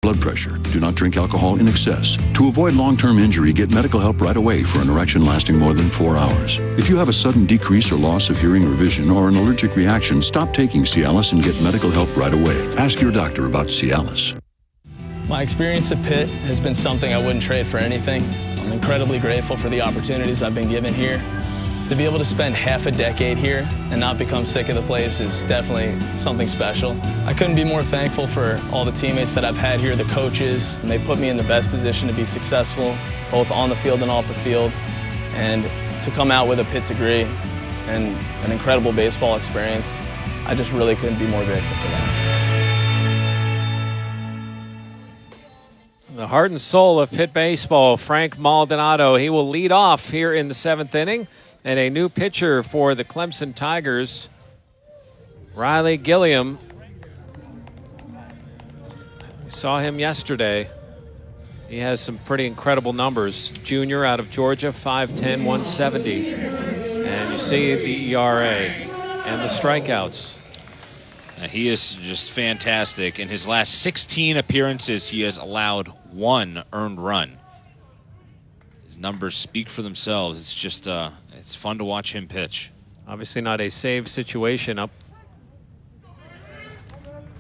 Blood pressure. Do not drink alcohol in excess. To avoid long-term injury, get medical help right away for an erection lasting more than 4 hours. If you have a sudden decrease or loss of hearing or vision or an allergic reaction, stop taking Cialis and get medical help right away. Ask your doctor about Cialis. My experience at Pitt has been something I wouldn't trade for anything. I'm incredibly grateful for the opportunities I've been given here. To be able to spend half a decade here and not become sick of the place is definitely something special. I couldn't be more thankful for all the teammates that I've had here, the coaches, and they put me in the best position to be successful, both on the field and off the field. And to come out with a Pitt degree and an incredible baseball experience, I just really couldn't be more grateful for that. The heart and soul of Pitt baseball, Frank Maldonado. He will lead off here in the 7th inning. And a new pitcher for the Clemson Tigers, Riley Gilliam. We saw him yesterday. He has some pretty incredible numbers. Junior out of Georgia, 5'10", 170. And you see the ERA and the strikeouts. He is just fantastic. In his last 16 appearances, he has allowed 1 earned run. His numbers speak for themselves. It's just it's fun to watch him pitch. Obviously not a save situation, up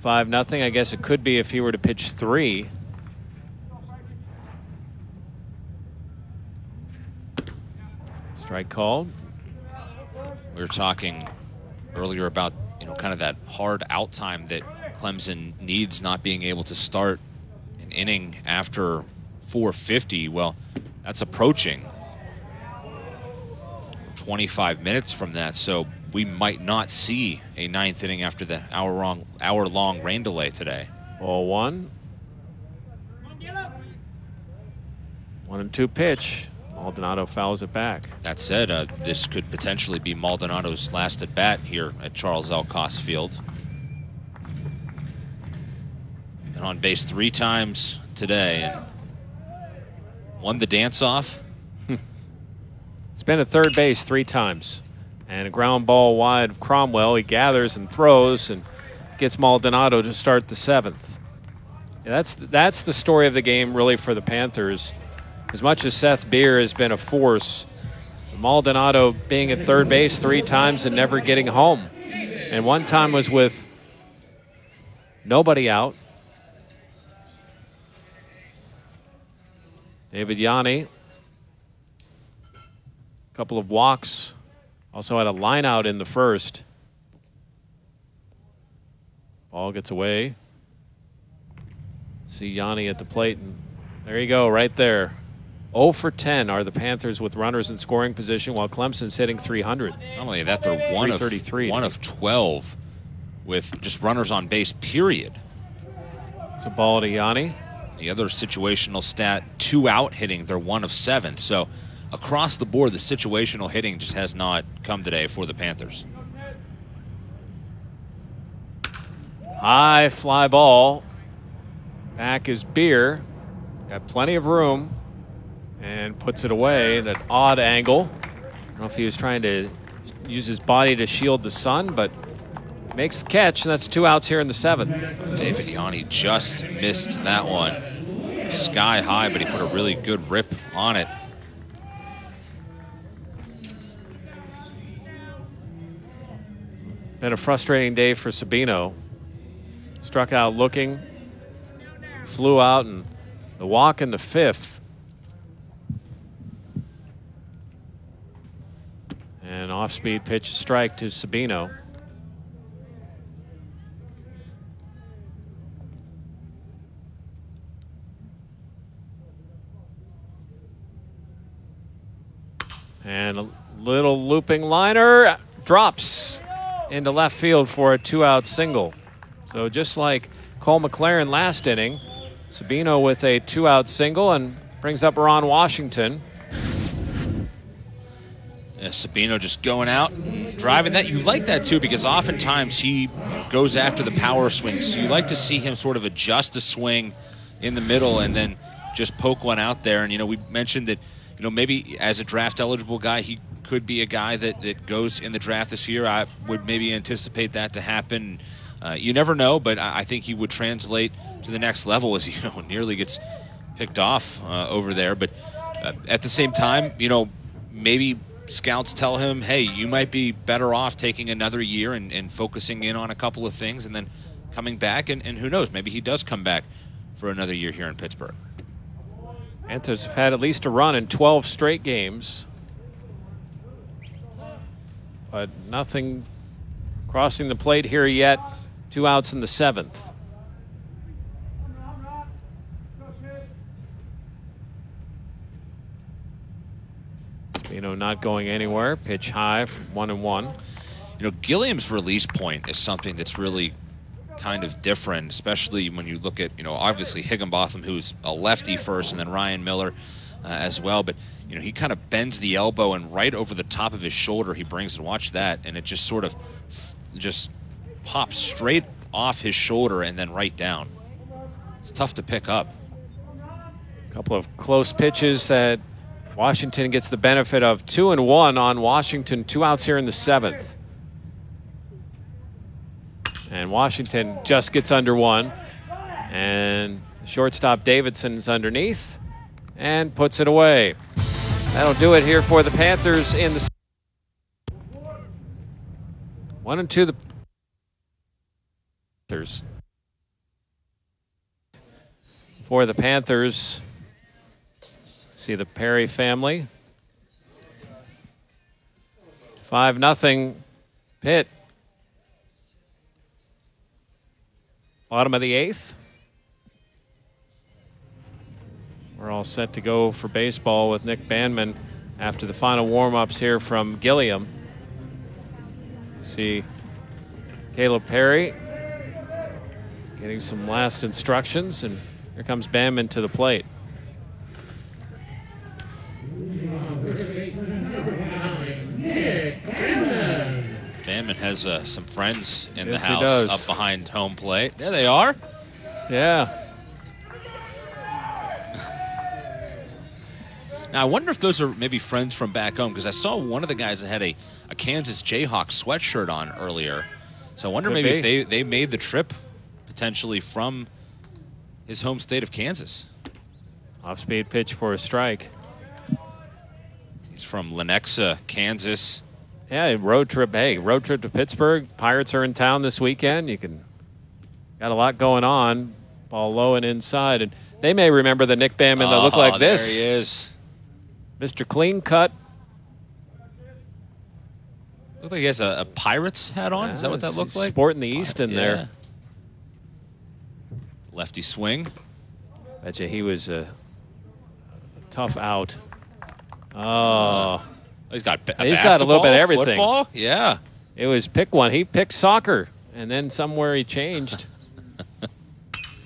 5-0. I guess it could be if he were to pitch 3. Strike called. We were talking earlier about, kind of that hard out time that Clemson needs, not being able to start an inning after 4:50. Well, that's approaching 25 minutes from that, so we might not see a 9th inning after the hour-long rain delay today. Ball 1. 1-2 pitch. Maldonado fouls it back. That said, this could potentially be Maldonado's last at bat here at Charles L. Coss Field. Been on base 3 times today and won the dance-off. He's been at third base 3 times. And a ground ball wide of Cromwell. He gathers and throws and gets Maldonado to start the 7th. Yeah, that's the story of the game, really, for the Panthers. As much as Seth Beer has been a force, Maldonado being at third base 3 times and never getting home. And one time was with nobody out. David Yanni. A couple of walks. Also had a line out in the first. Ball gets away. See Yanni at the plate, and there you go, right there. 0 for 10 are the Panthers with runners in scoring position, while Clemson's hitting 300. Not only that, they're 1 of 12 with just runners on base, period. It's a ball to Yanni. The other situational stat, 2 out hitting, they're 1 of 7. So across the board, the situational hitting just has not come today for the Panthers. High fly ball. Back is Beer. Got plenty of room. And puts it away at an odd angle. I don't know if he was trying to use his body to shield the sun, but makes the catch, and that's 2 outs here in the 7th. David Yanni just missed that one. Sky high, but he put a really good rip on it. Been a frustrating day for Sabino. Struck out looking, flew out, and the walk in the 5th. And off-speed pitch, strike to Sabino. And a little looping liner, drops into left field for a 2-out single. So just like Cole McLaren last inning, Sabino with a 2-out single and brings up Ron Washington. Yeah, Sabino just going out and driving that. You like that too, because oftentimes he goes after the power swing. So you like to see him sort of adjust a swing in the middle and then just poke one out there. And, we mentioned that, maybe as a draft eligible guy, he could be a guy that goes in the draft this year. I would maybe anticipate that to happen. You never know, but I think he would translate to the next level as he nearly gets picked off over there. But at the same time, maybe scouts tell him, hey, you might be better off taking another year and focusing in on a couple of things and then coming back. And who knows, maybe he does come back for another year here in Pittsburgh. Panthers have had at least a run in 12 straight games, but nothing crossing the plate here yet. 2 outs in the 7th. Spino not going anywhere. Pitch high for 1-1. Gilliam's release point is something that's really kind of different, especially when you look at, obviously Higginbotham, who's a lefty first, and then Ryan Miller as well. But, he kind of bends the elbow, and right over the top of his shoulder he brings it. Watch that. And it just sort of just pops straight off his shoulder and then right down. It's tough to pick up. A couple of close pitches that Washington gets the benefit of. 2-1 on Washington. 2 outs here in the 7th. And Washington just gets under 1. And shortstop Davidson's underneath and puts it away. That'll do it here for the Panthers in the 1-2 the Panthers. For the Panthers, see the Perry family. 5-0 Pitt. Bottom of the 8th. We're all set to go for baseball with Nick Bandman after the final warm-ups here from Gilliam. See Caleb Perry getting some last instructions, and here comes Bandman to the plate. Bandman has some friends in Yes, the he house does. up behind home plate. There they are. Yeah. Now, I wonder if those are maybe friends from back home, because I saw one of the guys that had a Kansas Jayhawk sweatshirt on earlier. So I wonder Could maybe be. if they made the trip potentially from his home state of Kansas. Off-speed pitch for a strike. He's from Lenexa, Kansas. Yeah, road trip. Hey, road trip to Pittsburgh. Pirates are in town this weekend. Got a lot going on. Ball low and inside. And they may remember the Nick Bandman that looked like this. There he is. Mr. Clean Cut. Looks like he has a Pirates hat on. Is that what that looked like? Sporting the Easton there. Lefty swing. Betcha he was a tough out. Oh. He's got a He's got a little bit of everything. Football? Yeah. It was pick one. He picked soccer, and then somewhere he changed.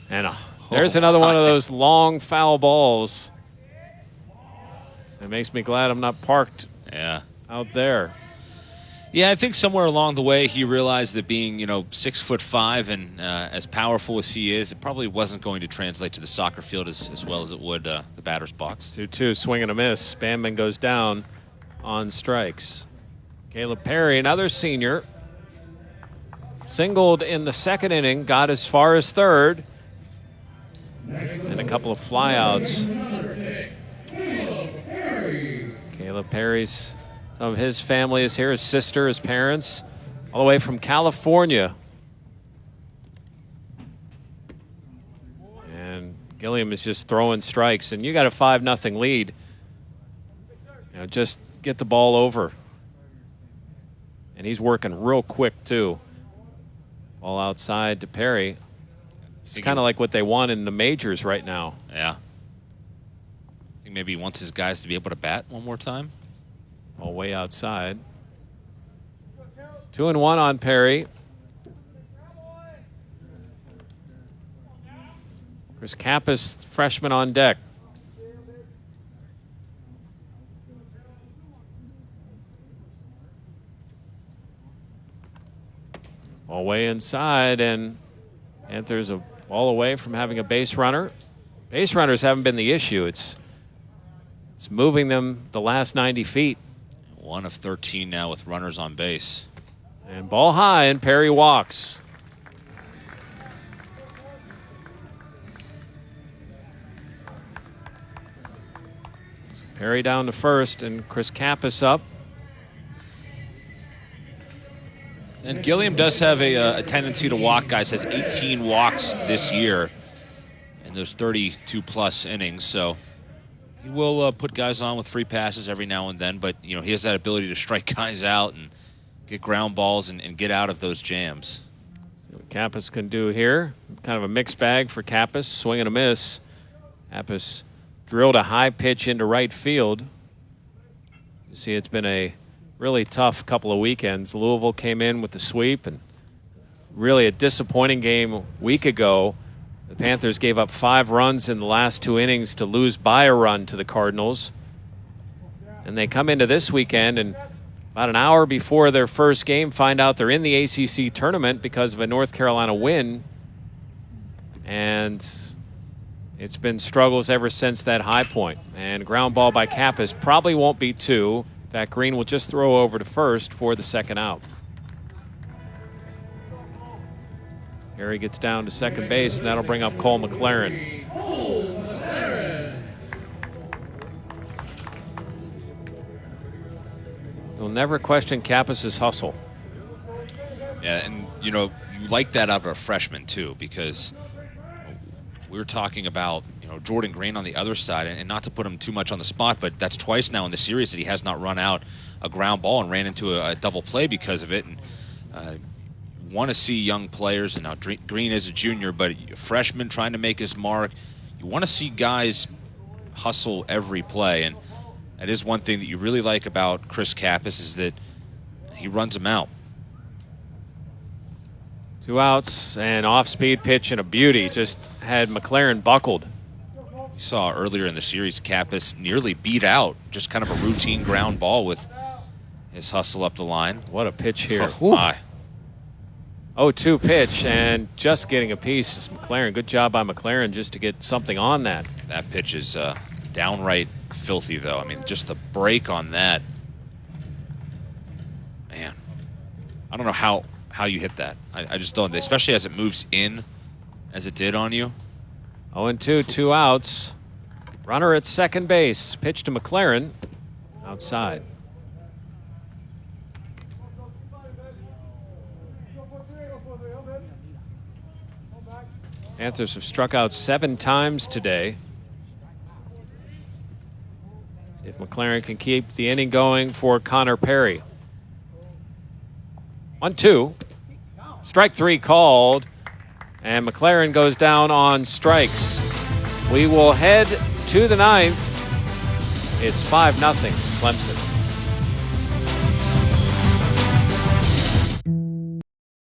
And there's another one of those long foul balls. It makes me glad I'm not parked out there. Yeah, I think somewhere along the way he realized that being, 6'5" and as powerful as he is, it probably wasn't going to translate to the soccer field as well as it would the batter's box. 2-2, swing and a miss. Bandman goes down on strikes. Caleb Perry, another senior, singled in the 2nd inning, got as far as 3rd, and a couple of flyouts. Caleb Perry's, some of his family is here, his sister, his parents, all the way from California. And Gilliam is just throwing strikes, and you got a 5-0 lead. Just get the ball over. And he's working real quick, too. Ball outside to Perry. It's kind of like what they want in the majors right now. Yeah. I think maybe he wants his guys to be able to bat one more time. All way outside. 2-1 on Perry. Chris Kappas, freshman on deck. All way inside, and Panthers a ball away from having a base runner. Base runners haven't been the issue. It's moving them the last 90 feet. 1 of 13 now with runners on base. And ball high, and Perry walks. Perry down to first, and Chris Kappas up. And Gilliam does have a tendency to walk guys, has 18 walks this year in those 32-plus innings. So he will put guys on with free passes every now and then, but he has that ability to strike guys out and get ground balls and get out of those jams. See what Kappas can do here. Kind of a mixed bag for Kappas, swing and a miss. Kappas drilled a high pitch into right field. You see it's been a really tough couple of weekends. Louisville came in with the sweep, and really a disappointing game a week ago. The Panthers gave up 5 runs in the last 2 innings to lose by a run to the Cardinals. And they come into this weekend and about an hour before their first game find out they're in the ACC tournament because of a North Carolina win. And it's been struggles ever since that high point. And ground ball by Kappas probably won't be 2. In fact, Green will just throw over to first for the second out. Harry gets down to second base, and that'll bring up Cole McLaren. You'll never question Kappas' hustle. Yeah, and you like that out of a freshman too, because we were talking about Jordan Green on the other side, and not to put him too much on the spot, but that's twice now in the series that he has not run out a ground ball and ran into a double play because of it. And you want to see young players, and now Green is a junior, but a freshman trying to make his mark. You want to see guys hustle every play, and that is one thing that you really like about Chris Kappas, is that he runs them out. 2 outs, and off-speed pitch and a beauty. Just had McLaren buckled. You saw earlier in the series, Kappas nearly beat out just kind of a routine ground ball with his hustle up the line. What a pitch here. Oh, my. 0-2 pitch, and just getting a piece is McLaren. Good job by McLaren just to get something on that. That pitch is downright filthy, though. I mean, just the break on that. Man, I don't know how you hit that. I just don't, especially as it moves in as it did on you. 0-2, 2 outs. Runner at second base. Pitch to McLaren. Outside. Panthers have struck out 7 times today. See if McLaren can keep the inning going for Connor Perry. 1-2. Strike 3 called. And McLaren goes down on strikes. We will head to the 9th. It's 5-0 Clemson.